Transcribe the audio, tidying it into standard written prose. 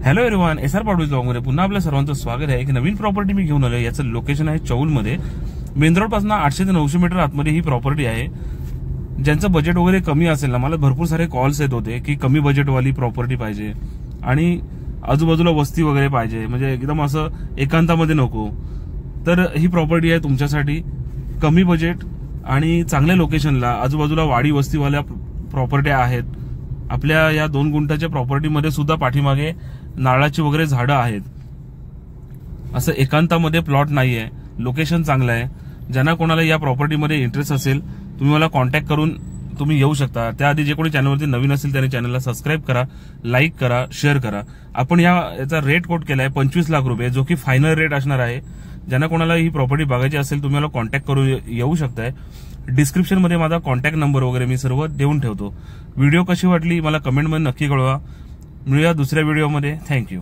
Hello everyone, SR Padvi ब्लॉगमध्ये पुन्हा आपल्या सर्वांचं स्वागत आहे. एक नवीन प्रॉपर्टी मी घेऊन आलो. याचं लोकेशन आहे चौलमध्ये. मेन रोड पासून 800 ते 900 मीटर आतमध्ये ही प्रॉपर्टी आहे. ज्यांचं बजेट वगैरे कमी असेल ना, मला भरपूर सारे कॉल्स येत होते की कमी बजेटवाली प्रॉपर्टी पाहिजे आणि आजूबाजूला वस्ती वगैरे पाहिजे, म्हणजे एकदम असं एकांतामध्ये नको. तर ही प्रॉपर्टी आहे तुमच्यासाठी. कमी बजेट आणि चांगल्या लोकेशनला आजूबाजूला वाडी वस्तीवाल्या प्रॉपर्ट्या आहेत. आपल्या या 2 गुंठाच्या प्रॉपर्टीमध्ये सुद्धा पाठीमागे नारळाची वगैरे झाडं आहेत. असं एकांतामध्ये प्लॉट नाहीये. लोकेशन चांगलं आहे. ज्यांना कोणाला या प्रॉपर्टीमध्ये इंटरेस्ट असेल, तुम्ही मला कॉन्टॅक्ट करून तुम्ही येऊ शकता. त्याआधी जे कोणी चॅनलवरती नवीन असेल त्याने चॅनलला सबस्क्राईब करा, लाईक करा, शेअर करा. आपण याचा रेट कोट केलाय 25 लाख रुपये, जो की फायनल रेट असणार आहे. ज्यांना कोणाला ही प्रॉपर्टी बघायची असेल तुम्ही मला कॉन्टॅक्ट करून येऊ शकताय. डिस्क्रिप्शनमध्ये माझा कॉन्टॅक्ट नंबर वगैरे मी सर्व देऊन ठेवतो. व्हिडिओ कशी वाटली मला कमेंटमध्ये नक्की कळवा. मिळूया दुसऱ्या व्हिडिओमध्ये. थँक्यू.